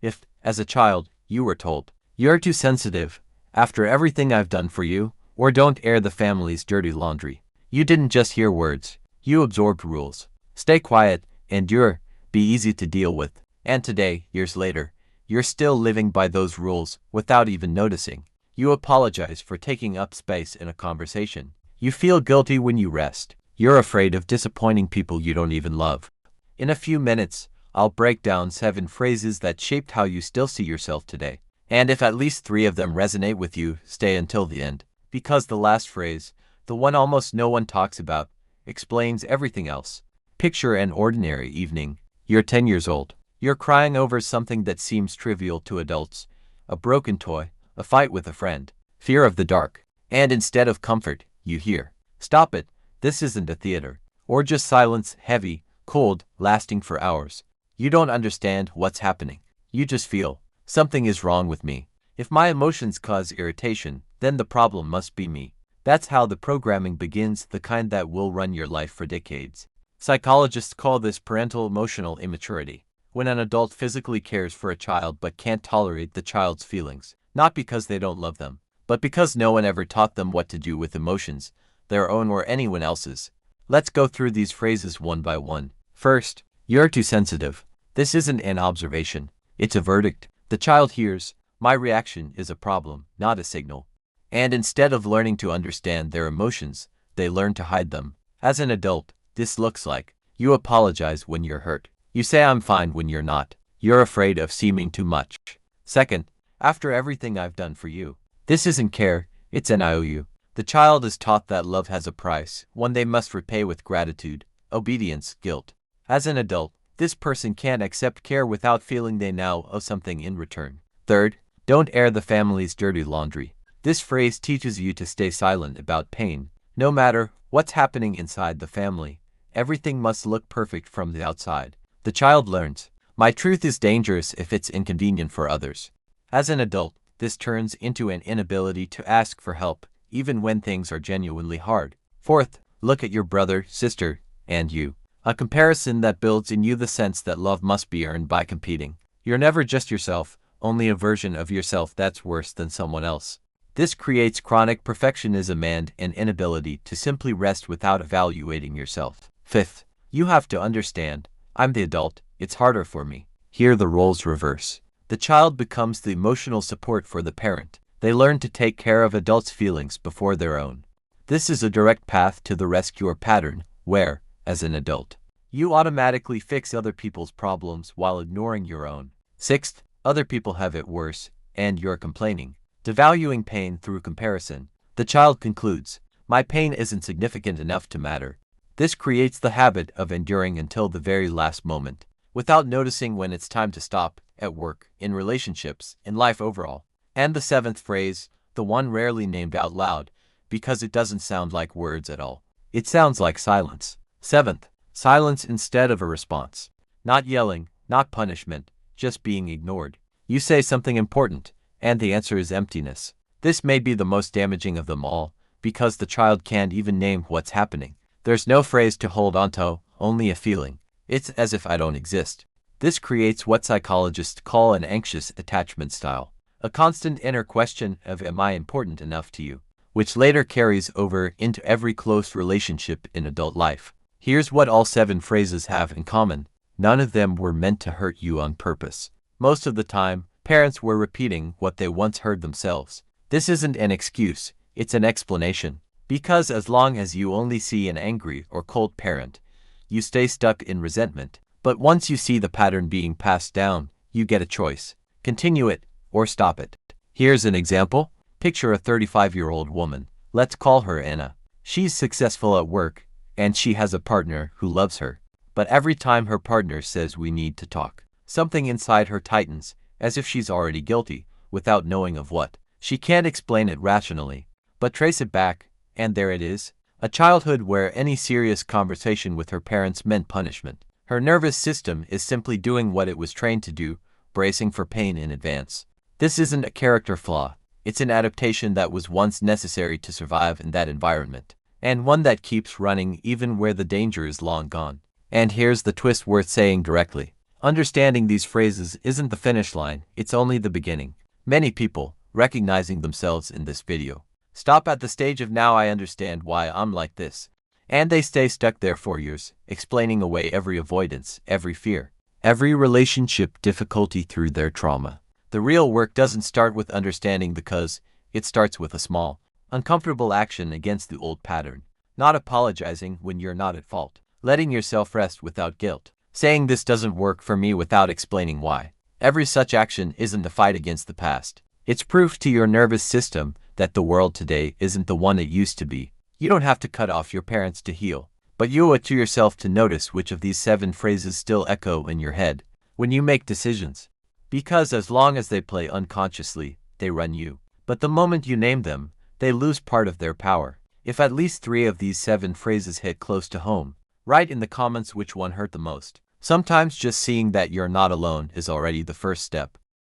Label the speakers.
Speaker 1: If, as a child, you were told, "You're too sensitive, after everything I've done for you," or "Don't air the family's dirty laundry," you didn't just hear words, you absorbed rules. Stay quiet, endure, be easy to deal with. And today, years later, you're still living by those rules without even noticing. You apologize for taking up space in a conversation. You feel guilty when you rest. You're afraid of disappointing people you don't even love. In a few minutes, I'll break down 7 phrases that shaped how you still see yourself today. And if at least 3 of them resonate with you, stay until the end. Because the last phrase, the one almost no one talks about, explains everything else. Picture an ordinary evening. You're 10 years old. You're crying over something that seems trivial to adults. A broken toy, a fight with a friend, fear of the dark. And instead of comfort, you hear, "Stop it, this isn't a theater." Or just silence, heavy, cold, lasting for hours. You don't understand what's happening. You just feel, something is wrong with me. If my emotions cause irritation, then the problem must be me. That's how the programming begins, the kind that will run your life for decades. Psychologists call this parental emotional immaturity. When an adult physically cares for a child but can't tolerate the child's feelings, not because they don't love them, but because no one ever taught them what to do with emotions, their own or anyone else's. Let's go through these phrases one by one. First, "You're too sensitive." This isn't an observation, it's a verdict. The child hears, "My reaction is a problem, not a signal." And instead of learning to understand their emotions, they learn to hide them. As an adult, this looks like, you apologize when you're hurt. You say "I'm fine" when you're not. You're afraid of seeming too much. Second, "After everything I've done for you." This isn't care, it's an IOU. The child is taught that love has a price, one they must repay with gratitude, obedience, guilt. As an adult, this person can't accept care without feeling they now owe something in return. Third, "Don't air the family's dirty laundry." This phrase teaches you to stay silent about pain. No matter what's happening inside the family, everything must look perfect from the outside. The child learns, "My truth is dangerous if it's inconvenient for others." As an adult, this turns into an inability to ask for help, even when things are genuinely hard. Fourth, "Look at your brother, sister, and you." A comparison that builds in you the sense that love must be earned by competing. You're never just yourself, only a version of yourself that's worse than someone else. This creates chronic perfectionism and an inability to simply rest without evaluating yourself. Fifth, "You have to understand, I'm the adult, it's harder for me." Here the roles reverse. The child becomes the emotional support for the parent. They learn to take care of adults' feelings before their own. This is a direct path to the rescuer pattern, where, as an adult, you automatically fix other people's problems while ignoring your own. Sixth, "Other people have it worse, and you're complaining." Devaluing pain through comparison, the child concludes, "My pain isn't significant enough to matter." This creates the habit of enduring until the very last moment, without noticing when it's time to stop, at work, in relationships, in life overall. And the 7th phrase, the one rarely named out loud, because it doesn't sound like words at all. It sounds like silence. 7th, silence instead of a response. Not yelling, not punishment, just being ignored. You say something important, and the answer is emptiness. This may be the most damaging of them all, because the child can't even name what's happening. There's no phrase to hold onto, only a feeling. It's as if I don't exist. This creates what psychologists call an anxious attachment style, a constant inner question of "Am I important enough to you?" which later carries over into every close relationship in adult life. Here's what all 7 phrases have in common. None of them were meant to hurt you on purpose. Most of the time, parents were repeating what they once heard themselves. This isn't an excuse, it's an explanation. Because as long as you only see an angry or cold parent, you stay stuck in resentment. But once you see the pattern being passed down, you get a choice. Continue it, or stop it. Here's an example. Picture a 35-year-old woman. Let's call her Anna. She's successful at work, and she has a partner who loves her. But every time her partner says we need to talk, something inside her tightens, as if she's already guilty, without knowing of what. She can't explain it rationally, but trace it back, and there it is. A childhood where any serious conversation with her parents meant punishment. Her nervous system is simply doing what it was trained to do, bracing for pain in advance. This isn't a character flaw. It's an adaptation that was once necessary to survive in that environment, and one that keeps running even where the danger is long gone. And here's the twist worth saying directly. Understanding these phrases isn't the finish line, it's only the beginning. Many people, recognizing themselves in this video, stop at the stage of "now I understand why I'm like this." And they stay stuck there for years, explaining away every avoidance, every fear, every relationship difficulty through their trauma. The real work doesn't start with understanding the cause, it starts with a small, uncomfortable action against the old pattern. Not apologizing when you're not at fault, letting yourself rest without guilt, saying "this doesn't work for me" without explaining why. Every such action isn't a fight against the past. It's proof to your nervous system that the world today isn't the one it used to be. You don't have to cut off your parents to heal, but you owe it to yourself to notice which of these 7 phrases still echo in your head when you make decisions. Because as long as they play unconsciously, they run you. But the moment you name them, they lose part of their power. If at least 3 of these 7 phrases hit close to home, write in the comments which one hurt the most. Sometimes just seeing that you're not alone is already the first step.